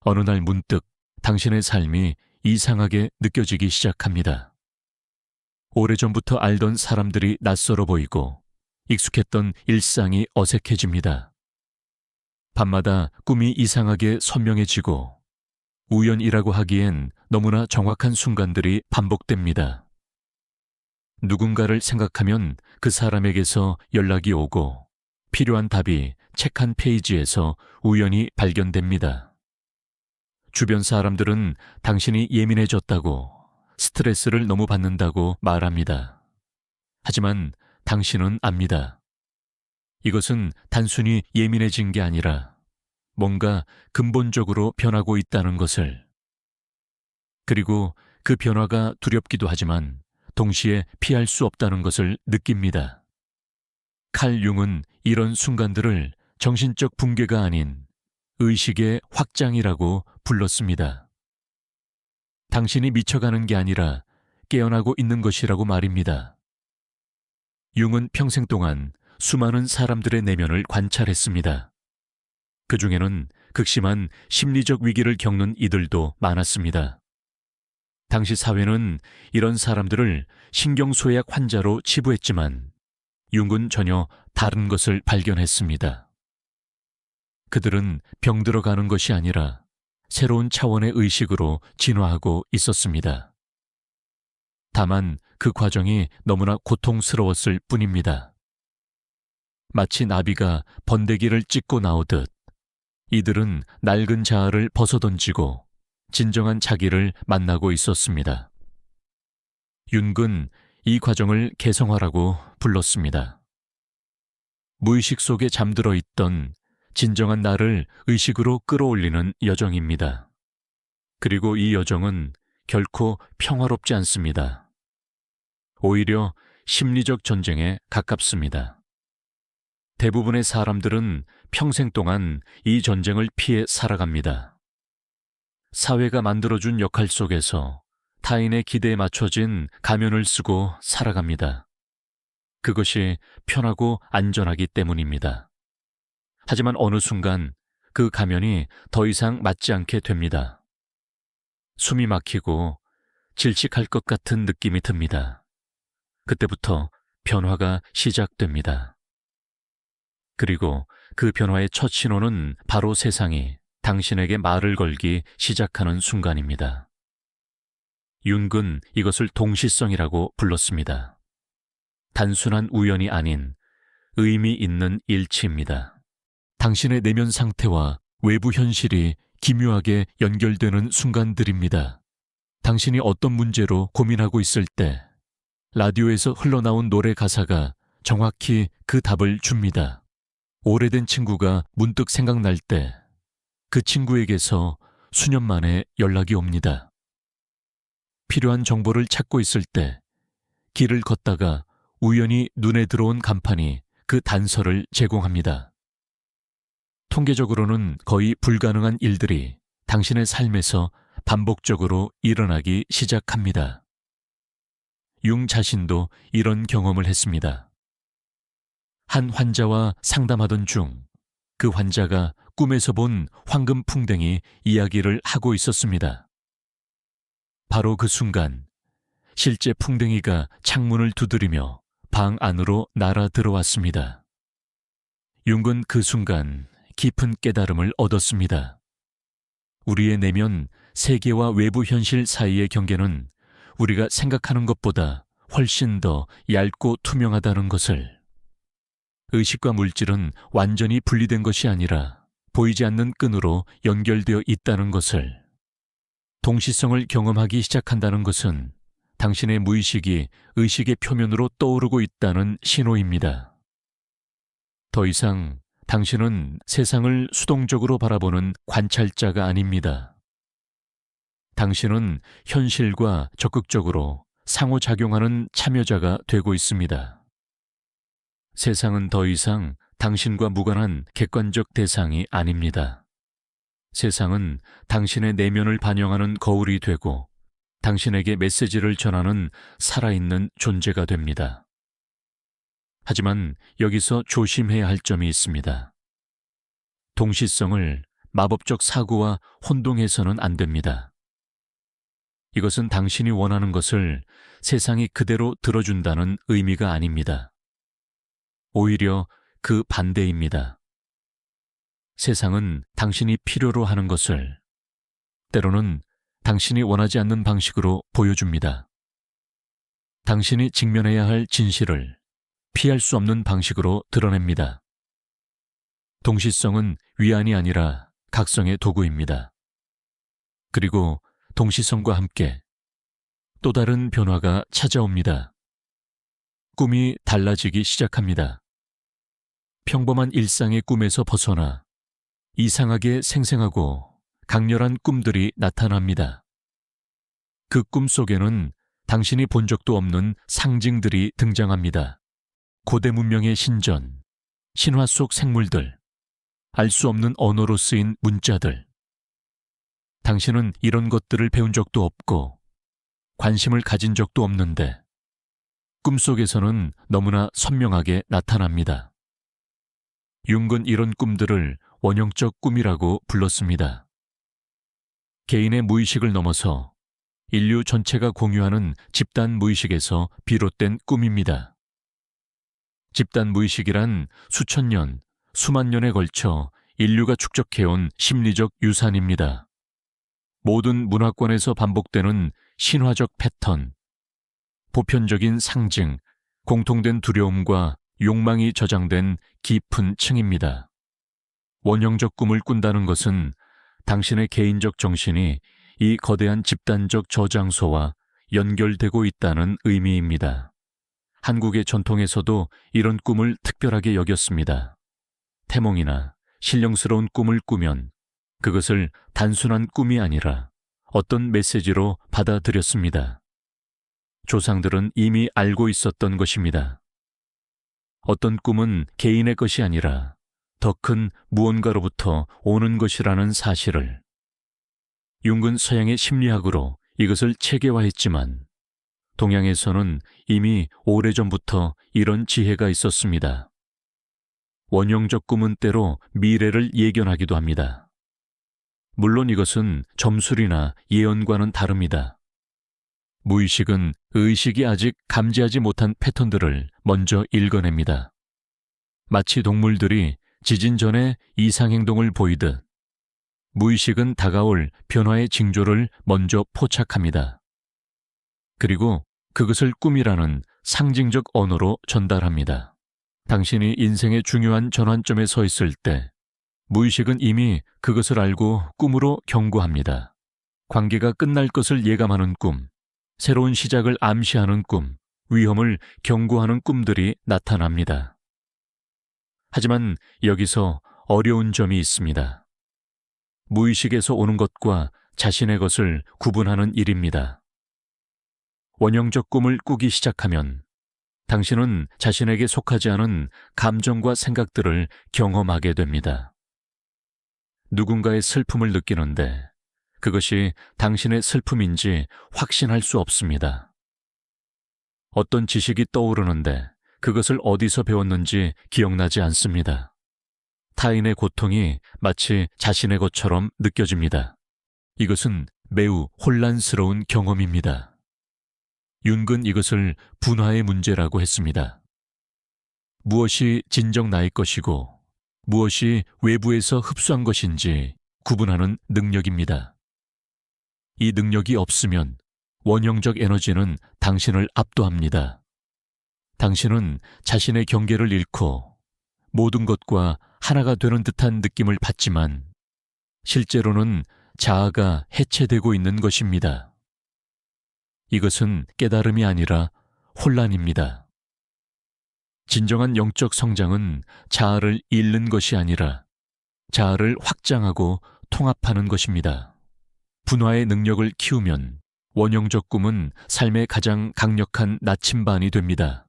어느 날 문득 당신의 삶이 이상하게 느껴지기 시작합니다. 오래전부터 알던 사람들이 낯설어 보이고 익숙했던 일상이 어색해집니다. 밤마다 꿈이 이상하게 선명해지고 우연이라고 하기엔 너무나 정확한 순간들이 반복됩니다. 누군가를 생각하면 그 사람에게서 연락이 오고 필요한 답이 책 한 페이지에서 우연히 발견됩니다. 주변 사람들은 당신이 예민해졌다고, 스트레스를 너무 받는다고 말합니다. 하지만 당신은 압니다. 이것은 단순히 예민해진 게 아니라 뭔가 근본적으로 변하고 있다는 것을. 그리고 그 변화가 두렵기도 하지만 동시에 피할 수 없다는 것을 느낍니다. 칼 융은 이런 순간들을 정신적 붕괴가 아닌 의식의 확장이라고 불렀습니다. 당신이 미쳐가는 게 아니라 깨어나고 있는 것이라고 말입니다. 융은 평생 동안 수많은 사람들의 내면을 관찰했습니다. 그 중에는 극심한 심리적 위기를 겪는 이들도 많았습니다. 당시 사회는 이런 사람들을 신경소외약 환자로 치부했지만 융은 전혀 다른 것을 발견했습니다. 그들은 병들어가는 것이 아니라 새로운 차원의 의식으로 진화하고 있었습니다. 다만 그 과정이 너무나 고통스러웠을 뿐입니다. 마치 나비가 번데기를 찢고 나오듯 이들은 낡은 자아를 벗어던지고 진정한 자기를 만나고 있었습니다. 융은 이 과정을 개성화라고 불렀습니다. 무의식 속에 잠들어 있던 진정한 나를 의식으로 끌어올리는 여정입니다. 그리고 이 여정은 결코 평화롭지 않습니다. 오히려 심리적 전쟁에 가깝습니다. 대부분의 사람들은 평생 동안 이 전쟁을 피해 살아갑니다. 사회가 만들어준 역할 속에서 타인의 기대에 맞춰진 가면을 쓰고 살아갑니다. 그것이 편하고 안전하기 때문입니다. 하지만 어느 순간 그 가면이 더 이상 맞지 않게 됩니다. 숨이 막히고 질식할 것 같은 느낌이 듭니다. 그때부터 변화가 시작됩니다. 그리고 그 변화의 첫 신호는 바로 세상이 당신에게 말을 걸기 시작하는 순간입니다. 융은 이것을 동시성이라고 불렀습니다. 단순한 우연이 아닌 의미 있는 일치입니다. 당신의 내면 상태와 외부 현실이 기묘하게 연결되는 순간들입니다. 당신이 어떤 문제로 고민하고 있을 때 라디오에서 흘러나온 노래 가사가 정확히 그 답을 줍니다. 오래된 친구가 문득 생각날 때 그 친구에게서 수년 만에 연락이 옵니다. 필요한 정보를 찾고 있을 때 길을 걷다가 우연히 눈에 들어온 간판이 그 단서를 제공합니다. 통계적으로는 거의 불가능한 일들이 당신의 삶에서 반복적으로 일어나기 시작합니다. 융 자신도 이런 경험을 했습니다. 한 환자와 상담하던 중 그 환자가 꿈에서 본 황금 풍뎅이 이야기를 하고 있었습니다. 바로 그 순간 실제 풍뎅이가 창문을 두드리며 방 안으로 날아 들어왔습니다. 융은 그 순간 깊은 깨달음을 얻었습니다. 우리의 내면 세계와 외부 현실 사이의 경계는 우리가 생각하는 것보다 훨씬 더 얇고 투명하다는 것을. 의식과 물질은 완전히 분리된 것이 아니라 보이지 않는 끈으로 연결되어 있다는 것을. 동시성을 경험하기 시작한다는 것은 당신의 무의식이 의식의 표면으로 떠오르고 있다는 신호입니다. 더 이상 당신은 세상을 수동적으로 바라보는 관찰자가 아닙니다. 당신은 현실과 적극적으로 상호작용하는 참여자가 되고 있습니다. 세상은 더 이상 당신과 무관한 객관적 대상이 아닙니다. 세상은 당신의 내면을 반영하는 거울이 되고 당신에게 메시지를 전하는 살아있는 존재가 됩니다. 하지만 여기서 조심해야 할 점이 있습니다. 동시성을 마법적 사고와 혼동해서는 안 됩니다. 이것은 당신이 원하는 것을 세상이 그대로 들어준다는 의미가 아닙니다. 오히려 그 반대입니다. 세상은 당신이 필요로 하는 것을 때로는 당신이 원하지 않는 방식으로 보여줍니다. 당신이 직면해야 할 진실을 피할 수 없는 방식으로 드러냅니다. 동시성은 위안이 아니라 각성의 도구입니다. 그리고 동시성과 함께 또 다른 변화가 찾아옵니다. 꿈이 달라지기 시작합니다. 평범한 일상의 꿈에서 벗어나 이상하게 생생하고 강렬한 꿈들이 나타납니다. 그 꿈 속에는 당신이 본 적도 없는 상징들이 등장합니다. 고대 문명의 신전, 신화 속 생물들, 알 수 없는 언어로 쓰인 문자들. 당신은 이런 것들을 배운 적도 없고 관심을 가진 적도 없는데 꿈속에서는 너무나 선명하게 나타납니다. 융은 이런 꿈들을 원형적 꿈이라고 불렀습니다. 개인의 무의식을 넘어서 인류 전체가 공유하는 집단 무의식에서 비롯된 꿈입니다. 집단 무의식이란 수천 년, 수만 년에 걸쳐 인류가 축적해온 심리적 유산입니다. 모든 문화권에서 반복되는 신화적 패턴, 보편적인 상징, 공통된 두려움과 욕망이 저장된 깊은 층입니다. 원형적 꿈을 꾼다는 것은 당신의 개인적 정신이 이 거대한 집단적 저장소와 연결되고 있다는 의미입니다. 한국의 전통에서도 이런 꿈을 특별하게 여겼습니다. 태몽이나 신령스러운 꿈을 꾸면 그것을 단순한 꿈이 아니라 어떤 메시지로 받아들였습니다. 조상들은 이미 알고 있었던 것입니다. 어떤 꿈은 개인의 것이 아니라 더 큰 무언가로부터 오는 것이라는 사실을. 융은 서양의 심리학으로 이것을 체계화했지만 동양에서는 이미 오래전부터 이런 지혜가 있었습니다. 원형적 꿈은 때로 미래를 예견하기도 합니다. 물론 이것은 점술이나 예언과는 다릅니다. 무의식은 의식이 아직 감지하지 못한 패턴들을 먼저 읽어냅니다. 마치 동물들이 지진 전에 이상행동을 보이듯 무의식은 다가올 변화의 징조를 먼저 포착합니다. 그리고 그것을 꿈이라는 상징적 언어로 전달합니다. 당신이 인생의 중요한 전환점에 서 있을 때 무의식은 이미 그것을 알고 꿈으로 경고합니다. 관계가 끝날 것을 예감하는 꿈, 새로운 시작을 암시하는 꿈, 위험을 경고하는 꿈들이 나타납니다. 하지만 여기서 어려운 점이 있습니다. 무의식에서 오는 것과 자신의 것을 구분하는 일입니다. 원형적 꿈을 꾸기 시작하면 당신은 자신에게 속하지 않은 감정과 생각들을 경험하게 됩니다. 누군가의 슬픔을 느끼는데 그것이 당신의 슬픔인지 확신할 수 없습니다. 어떤 지식이 떠오르는데 그것을 어디서 배웠는지 기억나지 않습니다. 타인의 고통이 마치 자신의 것처럼 느껴집니다. 이것은 매우 혼란스러운 경험입니다. 융은 이것을 분화의 문제라고 했습니다. 무엇이 진정 나의 것이고 무엇이 외부에서 흡수한 것인지 구분하는 능력입니다. 이 능력이 없으면 원형적 에너지는 당신을 압도합니다. 당신은 자신의 경계를 잃고 모든 것과 하나가 되는 듯한 느낌을 받지만 실제로는 자아가 해체되고 있는 것입니다. 이것은 깨달음이 아니라 혼란입니다. 진정한 영적 성장은 자아를 잃는 것이 아니라 자아를 확장하고 통합하는 것입니다. 분화의 능력을 키우면 원형적 꿈은 삶의 가장 강력한 나침반이 됩니다.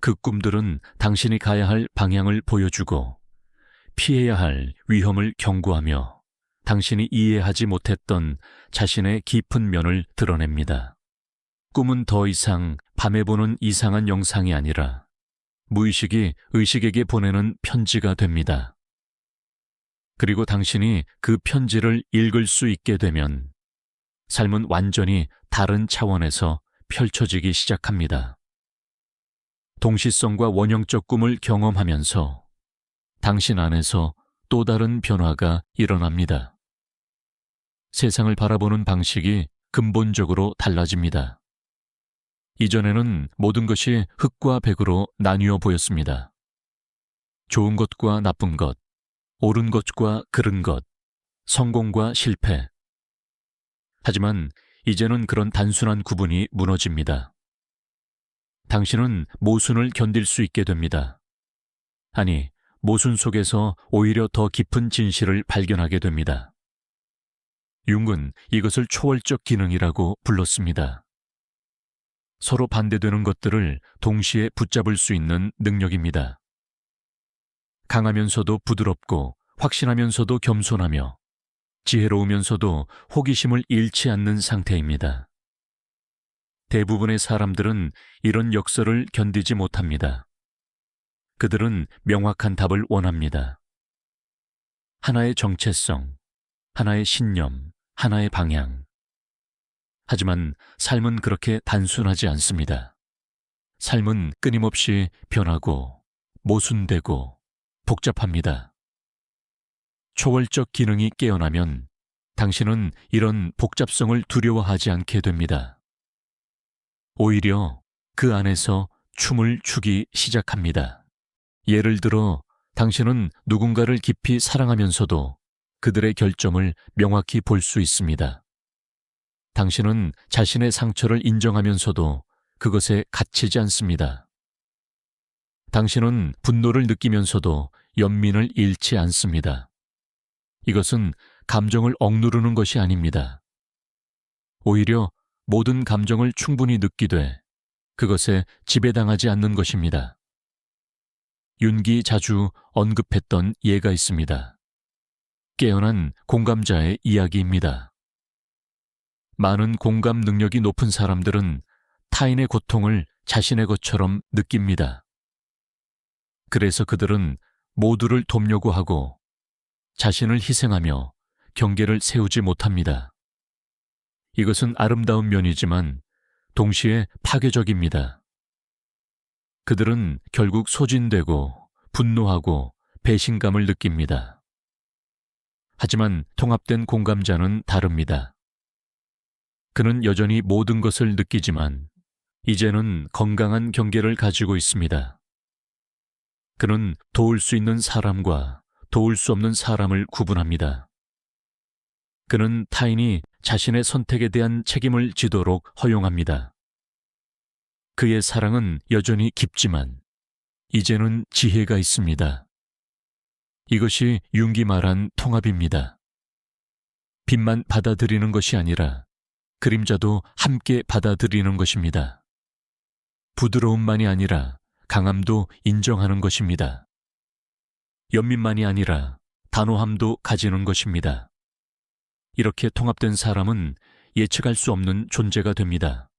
그 꿈들은 당신이 가야 할 방향을 보여주고 피해야 할 위험을 경고하며 당신이 이해하지 못했던 자신의 깊은 면을 드러냅니다. 꿈은 더 이상 밤에 보는 이상한 영상이 아니라 무의식이 의식에게 보내는 편지가 됩니다. 그리고 당신이 그 편지를 읽을 수 있게 되면 삶은 완전히 다른 차원에서 펼쳐지기 시작합니다. 동시성과 원형적 꿈을 경험하면서 당신 안에서 또 다른 변화가 일어납니다. 세상을 바라보는 방식이 근본적으로 달라집니다. 이전에는 모든 것이 흑과 백으로 나뉘어 보였습니다. 좋은 것과 나쁜 것, 옳은 것과 그른 것, 성공과 실패. 하지만 이제는 그런 단순한 구분이 무너집니다. 당신은 모순을 견딜 수 있게 됩니다. 아니, 모순 속에서 오히려 더 깊은 진실을 발견하게 됩니다. 융은 이것을 초월적 기능이라고 불렀습니다. 서로 반대되는 것들을 동시에 붙잡을 수 있는 능력입니다. 강하면서도 부드럽고 확신하면서도 겸손하며 지혜로우면서도 호기심을 잃지 않는 상태입니다. 대부분의 사람들은 이런 역설을 견디지 못합니다. 그들은 명확한 답을 원합니다. 하나의 정체성, 하나의 신념, 하나의 방향. 하지만 삶은 그렇게 단순하지 않습니다. 삶은 끊임없이 변하고 모순되고 복잡합니다. 초월적 기능이 깨어나면 당신은 이런 복잡성을 두려워하지 않게 됩니다. 오히려 그 안에서 춤을 추기 시작합니다. 예를 들어 당신은 누군가를 깊이 사랑하면서도 그들의 결점을 명확히 볼 수 있습니다. 당신은 자신의 상처를 인정하면서도 그것에 갇히지 않습니다. 당신은 분노를 느끼면서도 연민을 잃지 않습니다. 이것은 감정을 억누르는 것이 아닙니다. 오히려 모든 감정을 충분히 느끼되 그것에 지배당하지 않는 것입니다. 윤기 자주 언급했던 예가 있습니다. 깨어난 공감자의 이야기입니다. 많은 공감 능력이 높은 사람들은 타인의 고통을 자신의 것처럼 느낍니다. 그래서 그들은 모두를 돕려고 하고 자신을 희생하며 경계를 세우지 못합니다. 이것은 아름다운 면이지만 동시에 파괴적입니다. 그들은 결국 소진되고 분노하고 배신감을 느낍니다. 하지만 통합된 공감자는 다릅니다. 그는 여전히 모든 것을 느끼지만 이제는 건강한 경계를 가지고 있습니다. 그는 도울 수 있는 사람과 도울 수 없는 사람을 구분합니다. 그는 타인이 자신의 선택에 대한 책임을 지도록 허용합니다. 그의 사랑은 여전히 깊지만 이제는 지혜가 있습니다. 이것이 융기 말한 통합입니다. 빛만 받아들이는 것이 아니라 그림자도 함께 받아들이는 것입니다. 부드러움만이 아니라 강함도 인정하는 것입니다. 연민만이 아니라 단호함도 가지는 것입니다. 이렇게 통합된 사람은 예측할 수 없는 존재가 됩니다.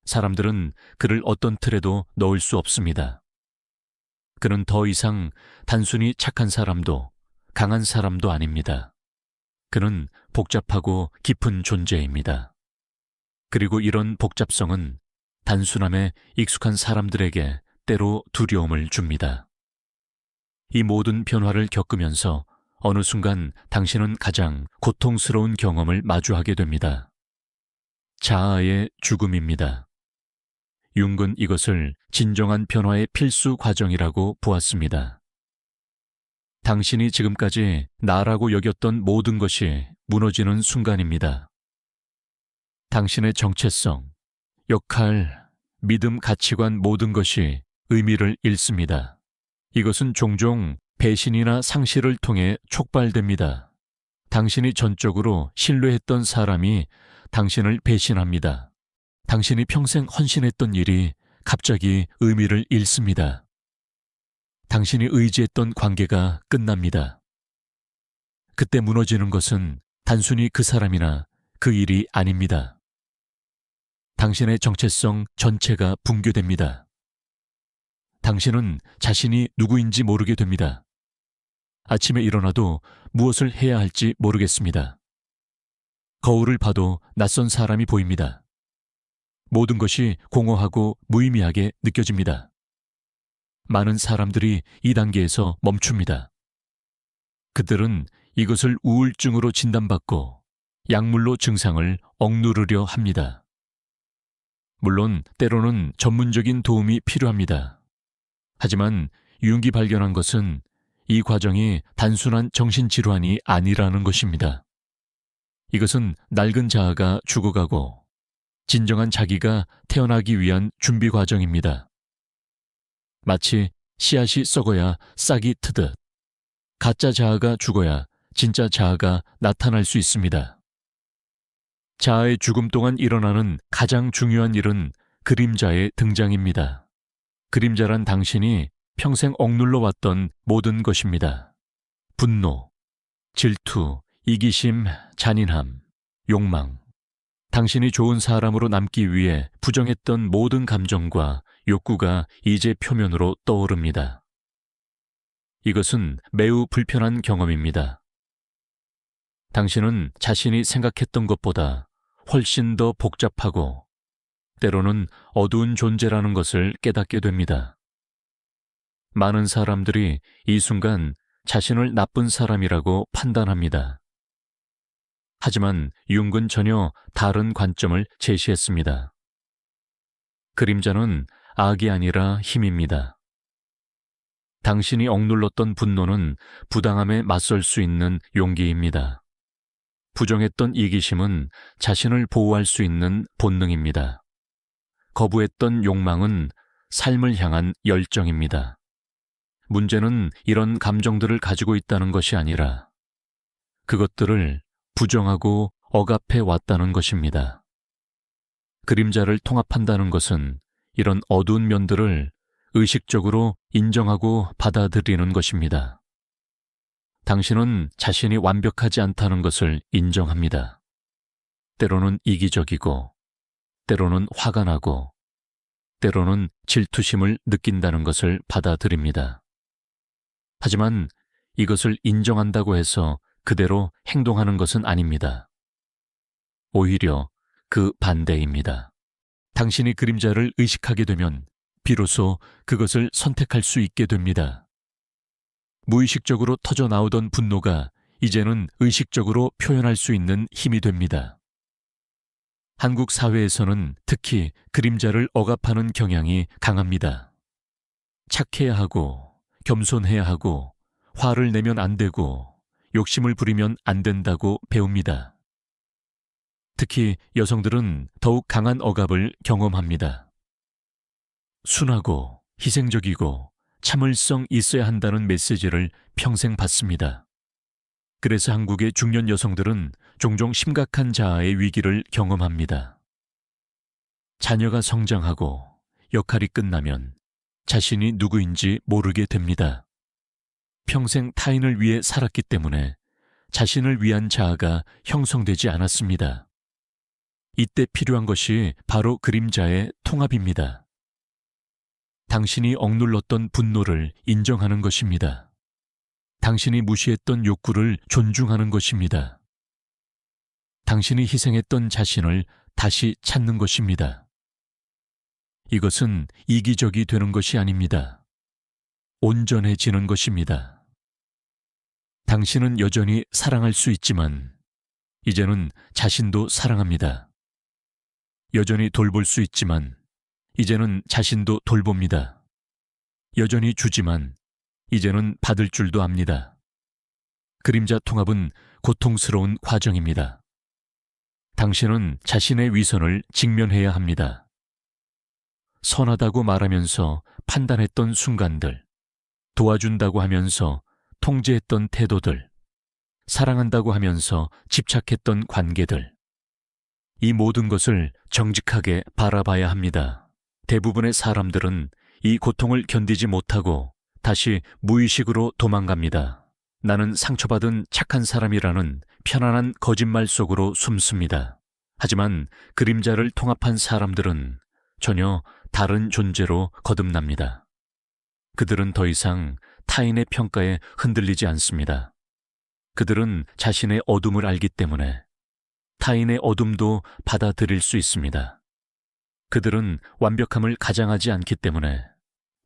사람들은 그를 어떤 틀에도 넣을 수 없습니다. 그는 더 이상 단순히 착한 사람도 강한 사람도 아닙니다. 그는 복잡하고 깊은 존재입니다. 그리고 이런 복잡성은 단순함에 익숙한 사람들에게 때로 두려움을 줍니다. 이 모든 변화를 겪으면서 어느 순간 당신은 가장 고통스러운 경험을 마주하게 됩니다. 자아의 죽음입니다. 융은 이것을 진정한 변화의 필수 과정이라고 보았습니다. 당신이 지금까지 나라고 여겼던 모든 것이 무너지는 순간입니다. 당신의 정체성, 역할, 믿음, 가치관 모든 것이 의미를 잃습니다. 이것은 종종 배신이나 상실을 통해 촉발됩니다. 당신이 전적으로 신뢰했던 사람이 당신을 배신합니다. 당신이 평생 헌신했던 일이 갑자기 의미를 잃습니다. 당신이 의지했던 관계가 끝납니다. 그때 무너지는 것은 단순히 그 사람이나 그 일이 아닙니다. 당신의 정체성 전체가 붕괴됩니다. 당신은 자신이 누구인지 모르게 됩니다. 아침에 일어나도 무엇을 해야 할지 모르겠습니다. 거울을 봐도 낯선 사람이 보입니다. 모든 것이 공허하고 무의미하게 느껴집니다. 많은 사람들이 이 단계에서 멈춥니다. 그들은 이것을 우울증으로 진단받고 약물로 증상을 억누르려 합니다. 물론 때로는 전문적인 도움이 필요합니다. 하지만 융이 발견한 것은 이 과정이 단순한 정신질환이 아니라는 것입니다. 이것은 낡은 자아가 죽어가고 진정한 자기가 태어나기 위한 준비 과정입니다. 마치 씨앗이 썩어야 싹이 트듯 가짜 자아가 죽어야 진짜 자아가 나타날 수 있습니다. 자아의 죽음 동안 일어나는 가장 중요한 일은 그림자의 등장입니다. 그림자란 당신이 평생 억눌러 왔던 모든 것입니다. 분노, 질투, 이기심, 잔인함, 욕망. 당신이 좋은 사람으로 남기 위해 부정했던 모든 감정과 욕구가 이제 표면으로 떠오릅니다. 이것은 매우 불편한 경험입니다. 당신은 자신이 생각했던 것보다 훨씬 더 복잡하고 때로는 어두운 존재라는 것을 깨닫게 됩니다. 많은 사람들이 이 순간 자신을 나쁜 사람이라고 판단합니다. 하지만 융은 전혀 다른 관점을 제시했습니다. 그림자는 악이 아니라 힘입니다. 당신이 억눌렀던 분노는 부당함에 맞설 수 있는 용기입니다. 부정했던 이기심은 자신을 보호할 수 있는 본능입니다. 거부했던 욕망은 삶을 향한 열정입니다. 문제는 이런 감정들을 가지고 있다는 것이 아니라 그것들을 부정하고 억압해 왔다는 것입니다. 그림자를 통합한다는 것은 이런 어두운 면들을 의식적으로 인정하고 받아들이는 것입니다. 당신은 자신이 완벽하지 않다는 것을 인정합니다. 때로는 이기적이고, 때로는 화가 나고, 때로는 질투심을 느낀다는 것을 받아들입니다. 하지만 이것을 인정한다고 해서 그대로 행동하는 것은 아닙니다. 오히려 그 반대입니다. 당신이 그림자를 의식하게 되면 비로소 그것을 선택할 수 있게 됩니다. 무의식적으로 터져 나오던 분노가 이제는 의식적으로 표현할 수 있는 힘이 됩니다. 한국 사회에서는 특히 그림자를 억압하는 경향이 강합니다. 착해야 하고, 겸손해야 하고, 화를 내면 안 되고, 욕심을 부리면 안 된다고 배웁니다. 특히 여성들은 더욱 강한 억압을 경험합니다. 순하고, 희생적이고, 참을성 있어야 한다는 메시지를 평생 받습니다. 그래서 한국의 중년 여성들은 종종 심각한 자아의 위기를 경험합니다. 자녀가 성장하고 역할이 끝나면 자신이 누구인지 모르게 됩니다. 평생 타인을 위해 살았기 때문에 자신을 위한 자아가 형성되지 않았습니다. 이때 필요한 것이 바로 그림자의 통합입니다. 당신이 억눌렀던 분노를 인정하는 것입니다. 당신이 무시했던 욕구를 존중하는 것입니다. 당신이 희생했던 자신을 다시 찾는 것입니다. 이것은 이기적이 되는 것이 아닙니다. 온전해지는 것입니다. 당신은 여전히 사랑할 수 있지만 이제는 자신도 사랑합니다. 여전히 돌볼 수 있지만 이제는 자신도 돌봅니다. 여전히 주지만 이제는 받을 줄도 압니다. 그림자 통합은 고통스러운 과정입니다. 당신은 자신의 위선을 직면해야 합니다. 선하다고 말하면서 판단했던 순간들, 도와준다고 하면서 통제했던 태도들, 사랑한다고 하면서 집착했던 관계들, 이 모든 것을 정직하게 바라봐야 합니다. 대부분의 사람들은 이 고통을 견디지 못하고 다시 무의식으로 도망갑니다. 나는 상처받은 착한 사람이라는 편안한 거짓말 속으로 숨습니다. 하지만 그림자를 통합한 사람들은 전혀 다른 존재로 거듭납니다. 그들은 더 이상 타인의 평가에 흔들리지 않습니다. 그들은 자신의 어둠을 알기 때문에 타인의 어둠도 받아들일 수 있습니다. 그들은 완벽함을 가장하지 않기 때문에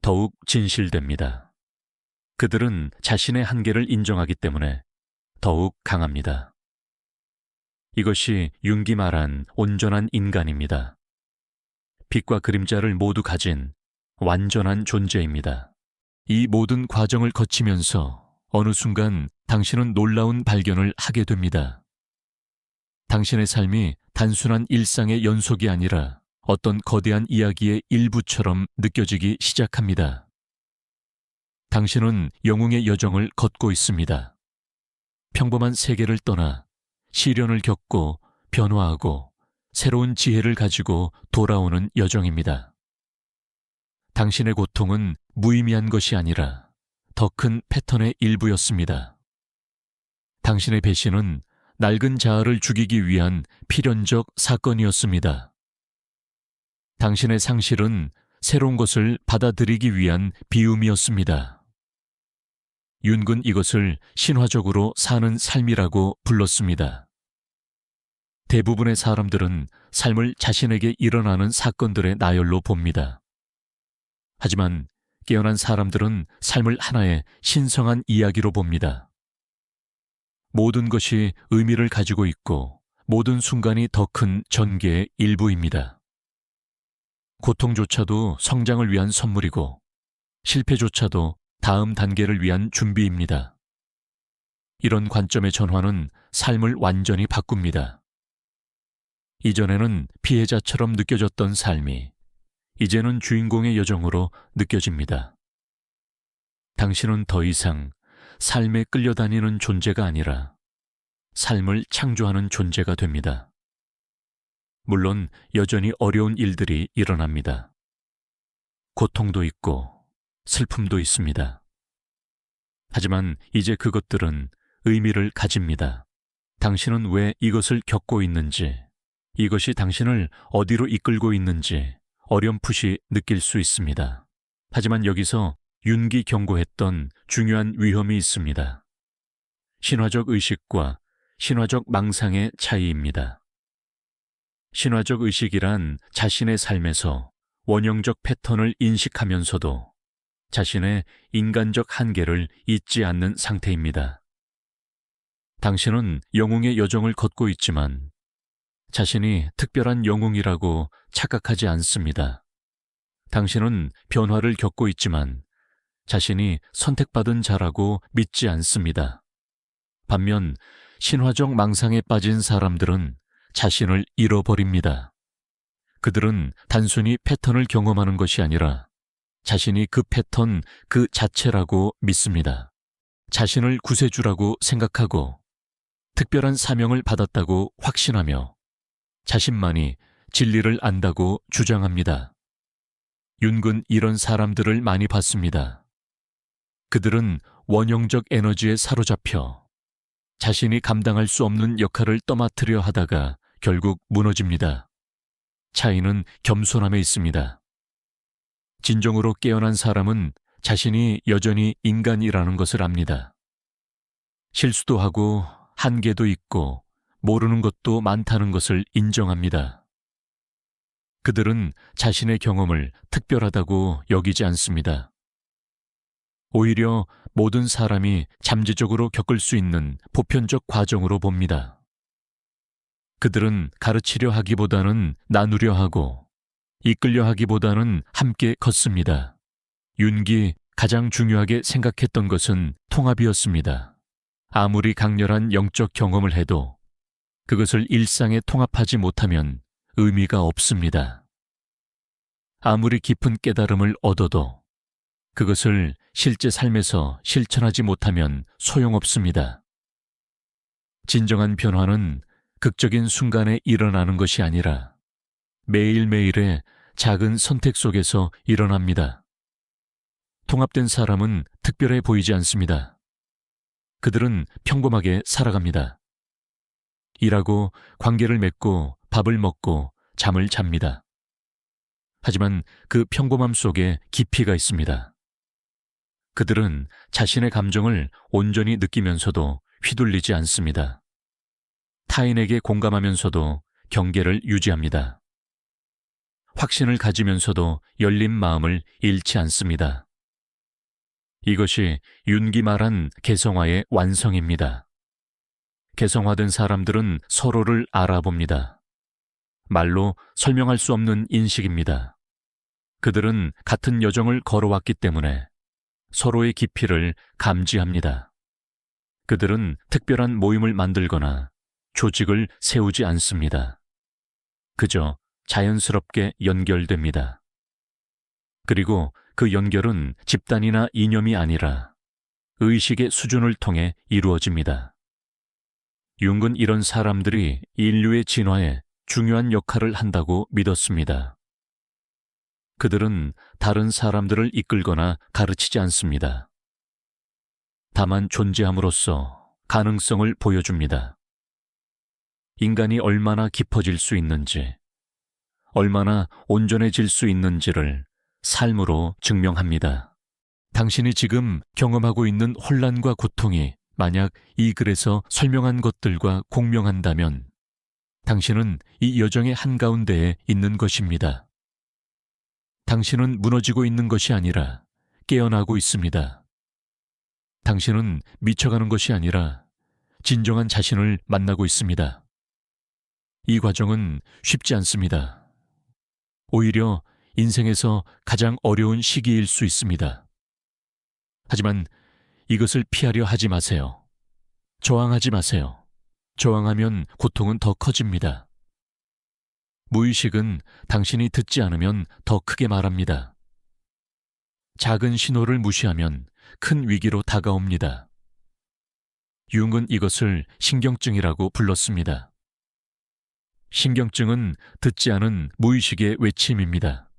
더욱 진실됩니다. 그들은 자신의 한계를 인정하기 때문에 더욱 강합니다. 이것이 융기 말한 온전한 인간입니다. 빛과 그림자를 모두 가진 완전한 존재입니다. 이 모든 과정을 거치면서 어느 순간 당신은 놀라운 발견을 하게 됩니다. 당신의 삶이 단순한 일상의 연속이 아니라 어떤 거대한 이야기의 일부처럼 느껴지기 시작합니다. 당신은 영웅의 여정을 걷고 있습니다. 평범한 세계를 떠나 시련을 겪고 변화하고 새로운 지혜를 가지고 돌아오는 여정입니다. 당신의 고통은 무의미한 것이 아니라 더 큰 패턴의 일부였습니다. 당신의 배신은 낡은 자아를 죽이기 위한 필연적 사건이었습니다. 당신의 상실은 새로운 것을 받아들이기 위한 비움이었습니다. 윤은 이것을 신화적으로 사는 삶이라고 불렀습니다. 대부분의 사람들은 삶을 자신에게 일어나는 사건들의 나열로 봅니다. 하지만 깨어난 사람들은 삶을 하나의 신성한 이야기로 봅니다. 모든 것이 의미를 가지고 있고 모든 순간이 더 큰 전개의 일부입니다. 고통조차도 성장을 위한 선물이고 실패조차도 다음 단계를 위한 준비입니다. 이런 관점의 전환은 삶을 완전히 바꿉니다. 이전에는 피해자처럼 느껴졌던 삶이 이제는 주인공의 여정으로 느껴집니다. 당신은 더 이상 삶에 끌려다니는 존재가 아니라 삶을 창조하는 존재가 됩니다. 물론 여전히 어려운 일들이 일어납니다. 고통도 있고 슬픔도 있습니다. 하지만 이제 그것들은 의미를 가집니다. 당신은 왜 이것을 겪고 있는지, 이것이 당신을 어디로 이끌고 있는지 어렴풋이 느낄 수 있습니다. 하지만 여기서 윤기 경고했던 중요한 위험이 있습니다. 신화적 의식과 신화적 망상의 차이입니다. 신화적 의식이란 자신의 삶에서 원형적 패턴을 인식하면서도 자신의 인간적 한계를 잊지 않는 상태입니다. 당신은 영웅의 여정을 걷고 있지만 자신이 특별한 영웅이라고 착각하지 않습니다. 당신은 변화를 겪고 있지만 자신이 선택받은 자라고 믿지 않습니다. 반면 신화적 망상에 빠진 사람들은 자신을 잃어버립니다. 그들은 단순히 패턴을 경험하는 것이 아니라 자신이 그 패턴 그 자체라고 믿습니다. 자신을 구세주라고 생각하고 특별한 사명을 받았다고 확신하며 자신만이 진리를 안다고 주장합니다. 윤은 이런 사람들을 많이 봤습니다. 그들은 원형적 에너지에 사로잡혀 자신이 감당할 수 없는 역할을 떠맡으려 하다가 결국 무너집니다. 차이는 겸손함에 있습니다. 진정으로 깨어난 사람은 자신이 여전히 인간이라는 것을 압니다. 실수도 하고 한계도 있고 모르는 것도 많다는 것을 인정합니다. 그들은 자신의 경험을 특별하다고 여기지 않습니다. 오히려 모든 사람이 잠재적으로 겪을 수 있는 보편적 과정으로 봅니다. 그들은 가르치려 하기보다는 나누려 하고 이끌려 하기보다는 함께 걷습니다. 윤기 가장 중요하게 생각했던 것은 통합이었습니다. 아무리 강렬한 영적 경험을 해도 그것을 일상에 통합하지 못하면 의미가 없습니다. 아무리 깊은 깨달음을 얻어도 그것을 실제 삶에서 실천하지 못하면 소용없습니다. 진정한 변화는 극적인 순간에 일어나는 것이 아니라 매일매일의 작은 선택 속에서 일어납니다. 통합된 사람은 특별해 보이지 않습니다. 그들은 평범하게 살아갑니다. 일하고 관계를 맺고 밥을 먹고 잠을 잡니다. 하지만 그 평범함 속에 깊이가 있습니다. 그들은 자신의 감정을 온전히 느끼면서도 휘둘리지 않습니다. 타인에게 공감하면서도 경계를 유지합니다. 확신을 가지면서도 열린 마음을 잃지 않습니다. 이것이 윤기 말한 개성화의 완성입니다. 개성화된 사람들은 서로를 알아봅니다. 말로 설명할 수 없는 인식입니다. 그들은 같은 여정을 걸어왔기 때문에 서로의 깊이를 감지합니다. 그들은 특별한 모임을 만들거나 조직을 세우지 않습니다. 그저 자연스럽게 연결됩니다. 그리고 그 연결은 집단이나 이념이 아니라 의식의 수준을 통해 이루어집니다. 융은 이런 사람들이 인류의 진화에 중요한 역할을 한다고 믿었습니다. 그들은 다른 사람들을 이끌거나 가르치지 않습니다. 다만 존재함으로써 가능성을 보여줍니다. 인간이 얼마나 깊어질 수 있는지, 얼마나 온전해질 수 있는지를 삶으로 증명합니다. 당신이 지금 경험하고 있는 혼란과 고통이 만약 이 글에서 설명한 것들과 공명한다면 당신은 이 여정의 한가운데에 있는 것입니다. 당신은 무너지고 있는 것이 아니라 깨어나고 있습니다. 당신은 미쳐가는 것이 아니라 진정한 자신을 만나고 있습니다. 이 과정은 쉽지 않습니다. 오히려 인생에서 가장 어려운 시기일 수 있습니다. 하지만 이것을 피하려 하지 마세요. 저항하지 마세요. 저항하면 고통은 더 커집니다. 무의식은 당신이 듣지 않으면 더 크게 말합니다. 작은 신호를 무시하면 큰 위기로 다가옵니다. 융은 이것을 신경증이라고 불렀습니다. 신경증은 듣지 않은 무의식의 외침입니다.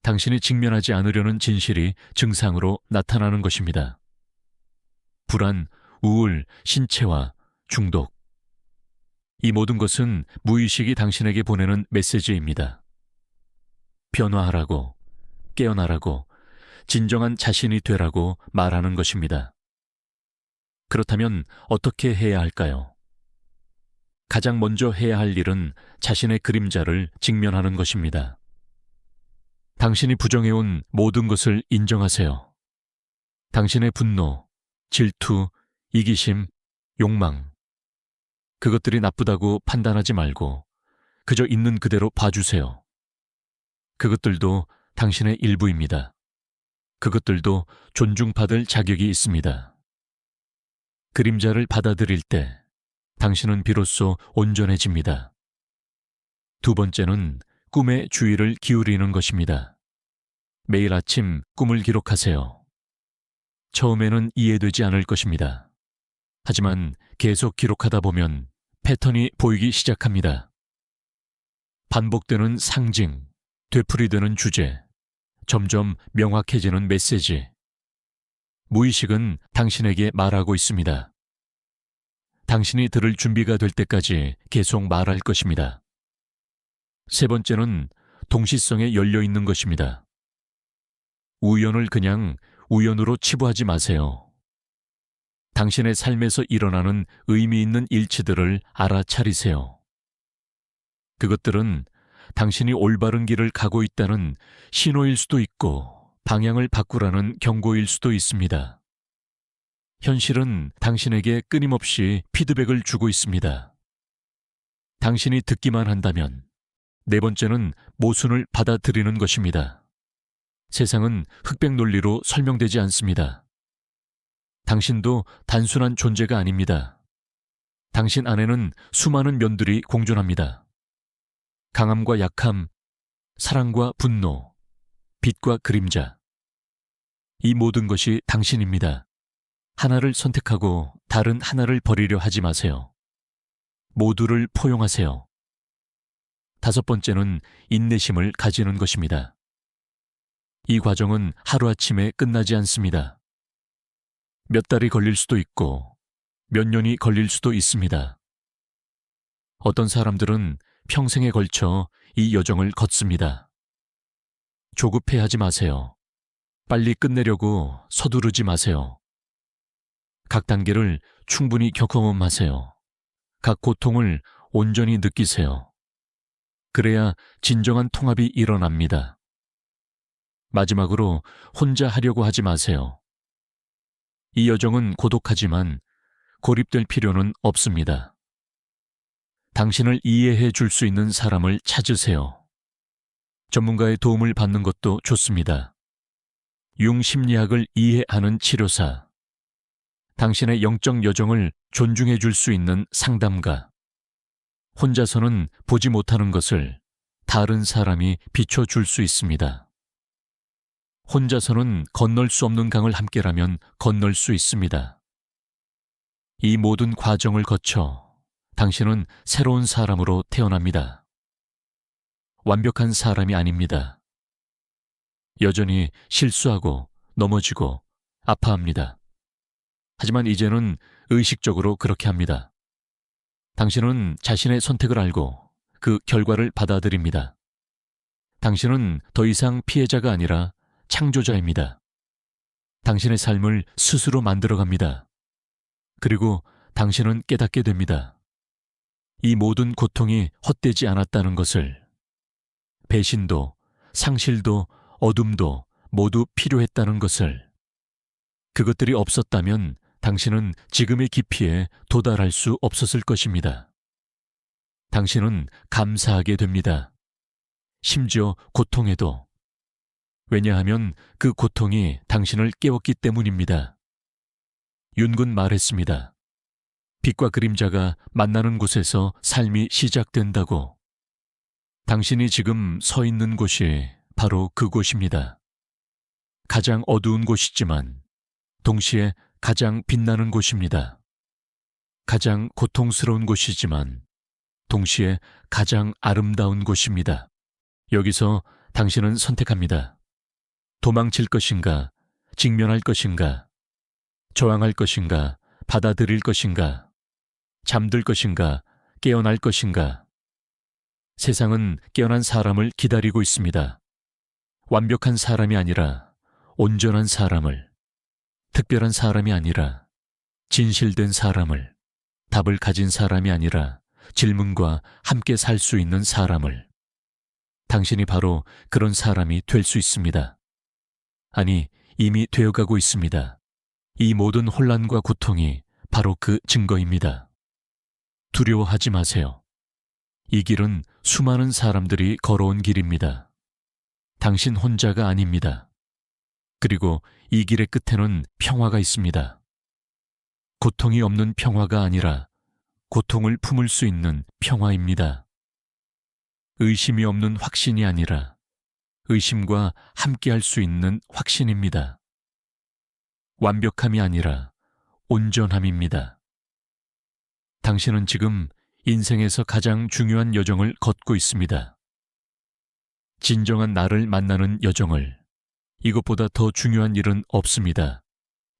당신이 직면하지 않으려는 진실이 증상으로 나타나는 것입니다. 불안, 우울, 신체화, 중독. 이 모든 것은 무의식이 당신에게 보내는 메시지입니다. 변화하라고, 깨어나라고, 진정한 자신이 되라고 말하는 것입니다. 그렇다면 어떻게 해야 할까요? 가장 먼저 해야 할 일은 자신의 그림자를 직면하는 것입니다. 당신이 부정해온 모든 것을 인정하세요. 당신의 분노, 질투, 이기심, 욕망. 그것들이 나쁘다고 판단하지 말고 그저 있는 그대로 봐주세요. 그것들도 당신의 일부입니다. 그것들도 존중받을 자격이 있습니다. 그림자를 받아들일 때 당신은 비로소 온전해집니다. 두 번째는 꿈에 주의를 기울이는 것입니다. 매일 아침 꿈을 기록하세요. 처음에는 이해되지 않을 것입니다. 하지만 계속 기록하다 보면 패턴이 보이기 시작합니다. 반복되는 상징, 되풀이되는 주제, 점점 명확해지는 메시지. 무의식은 당신에게 말하고 있습니다. 당신이 들을 준비가 될 때까지 계속 말할 것입니다. 세 번째는 동시성에 열려 있는 것입니다. 우연을 그냥 우연으로 치부하지 마세요. 당신의 삶에서 일어나는 의미 있는 일치들을 알아차리세요. 그것들은 당신이 올바른 길을 가고 있다는 신호일 수도 있고 방향을 바꾸라는 경고일 수도 있습니다. 현실은 당신에게 끊임없이 피드백을 주고 있습니다. 당신이 듣기만 한다면 네 번째는 모순을 받아들이는 것입니다. 세상은 흑백 논리로 설명되지 않습니다. 당신도 단순한 존재가 아닙니다. 당신 안에는 수많은 면들이 공존합니다. 강함과 약함, 사랑과 분노, 빛과 그림자. 이 모든 것이 당신입니다. 하나를 선택하고 다른 하나를 버리려 하지 마세요. 모두를 포용하세요. 다섯 번째는 인내심을 가지는 것입니다. 이 과정은 하루아침에 끝나지 않습니다. 몇 달이 걸릴 수도 있고 몇 년이 걸릴 수도 있습니다. 어떤 사람들은 평생에 걸쳐 이 여정을 걷습니다. 조급해하지 마세요. 빨리 끝내려고 서두르지 마세요. 각 단계를 충분히 경험하세요. 각 고통을 온전히 느끼세요. 그래야 진정한 통합이 일어납니다. 마지막으로 혼자 하려고 하지 마세요. 이 여정은 고독하지만 고립될 필요는 없습니다. 당신을 이해해 줄 수 있는 사람을 찾으세요. 전문가의 도움을 받는 것도 좋습니다. 융심리학을 이해하는 치료사, 당신의 영적 여정을 존중해 줄 수 있는 상담가, 혼자서는 보지 못하는 것을 다른 사람이 비춰줄 수 있습니다. 혼자서는 건널 수 없는 강을 함께라면 건널 수 있습니다. 이 모든 과정을 거쳐 당신은 새로운 사람으로 태어납니다. 완벽한 사람이 아닙니다. 여전히 실수하고 넘어지고 아파합니다. 하지만 이제는 의식적으로 그렇게 합니다. 당신은 자신의 선택을 알고 그 결과를 받아들입니다. 당신은 더 이상 피해자가 아니라 창조자입니다. 당신의 삶을 스스로 만들어갑니다. 그리고 당신은 깨닫게 됩니다. 이 모든 고통이 헛되지 않았다는 것을, 배신도, 상실도, 어둠도 모두 필요했다는 것을, 그것들이 없었다면 당신은 지금의 깊이에 도달할 수 없었을 것입니다. 당신은 감사하게 됩니다. 심지어 고통에도. 왜냐하면 그 고통이 당신을 깨웠기 때문입니다. 윤군 말했습니다. 빛과 그림자가 만나는 곳에서 삶이 시작된다고. 당신이 지금 서 있는 곳이 바로 그곳입니다. 가장 어두운 곳이지만 동시에 가장 빛나는 곳입니다. 가장 고통스러운 곳이지만 동시에 가장 아름다운 곳입니다. 여기서 당신은 선택합니다. 도망칠 것인가, 직면할 것인가, 저항할 것인가, 받아들일 것인가, 잠들 것인가, 깨어날 것인가. 세상은 깨어난 사람을 기다리고 있습니다. 완벽한 사람이 아니라 온전한 사람을, 특별한 사람이 아니라 진실된 사람을, 답을 가진 사람이 아니라 질문과 함께 살 수 있는 사람을. 당신이 바로 그런 사람이 될 수 있습니다. 아니, 이미 되어가고 있습니다. 이 모든 혼란과 고통이 바로 그 증거입니다. 두려워하지 마세요. 이 길은 수많은 사람들이 걸어온 길입니다. 당신 혼자가 아닙니다. 그리고 이 길의 끝에는 평화가 있습니다. 고통이 없는 평화가 아니라 고통을 품을 수 있는 평화입니다. 의심이 없는 확신이 아니라 의심과 함께할 수 있는 확신입니다. 완벽함이 아니라 온전함입니다. 당신은 지금 인생에서 가장 중요한 여정을 걷고 있습니다. 진정한 나를 만나는 여정을. 이것보다 더 중요한 일은 없습니다.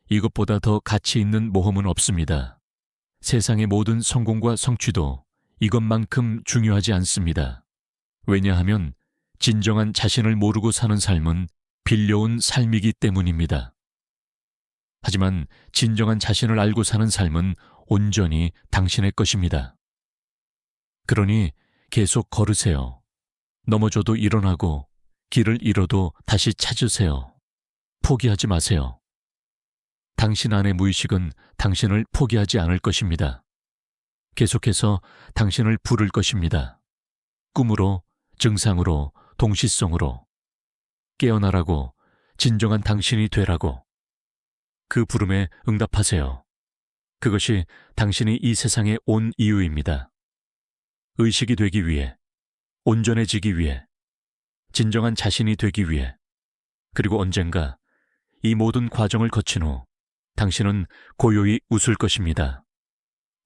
이것보다 더 가치 있는 모험은 없습니다. 세상의 모든 성공과 성취도 이것만큼 중요하지 않습니다. 왜냐하면 진정한 자신을 모르고 사는 삶은 빌려온 삶이기 때문입니다. 하지만 진정한 자신을 알고 사는 삶은 온전히 당신의 것입니다. 그러니 계속 걸으세요. 넘어져도 일어나고 길을 잃어도 다시 찾으세요. 포기하지 마세요. 당신 안의 무의식은 당신을 포기하지 않을 것입니다. 계속해서 당신을 부를 것입니다. 꿈으로, 증상으로, 동시성으로. 깨어나라고, 진정한 당신이 되라고. 그 부름에 응답하세요. 그것이 당신이 이 세상에 온 이유입니다. 의식이 되기 위해, 온전해지기 위해, 진정한 자신이 되기 위해, 그리고 언젠가 이 모든 과정을 거친 후 당신은 고요히 웃을 것입니다.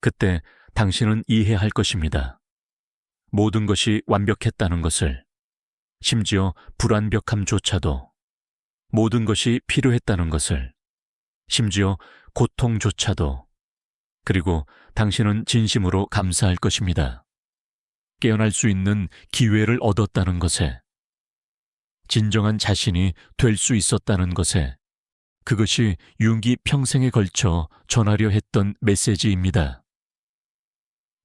그때 당신은 이해할 것입니다. 모든 것이 완벽했다는 것을, 심지어 불완벽함조차도, 모든 것이 필요했다는 것을, 심지어 고통조차도. 그리고 당신은 진심으로 감사할 것입니다. 깨어날 수 있는 기회를 얻었다는 것에. 진정한 자신이 될 수 있었다는 것에 그것이 윤기 평생에 걸쳐 전하려 했던 메시지입니다.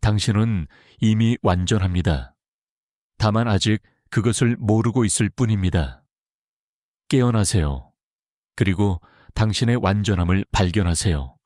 당신은 이미 완전합니다. 다만 아직 그것을 모르고 있을 뿐입니다. 깨어나세요. 그리고 당신의 완전함을 발견하세요.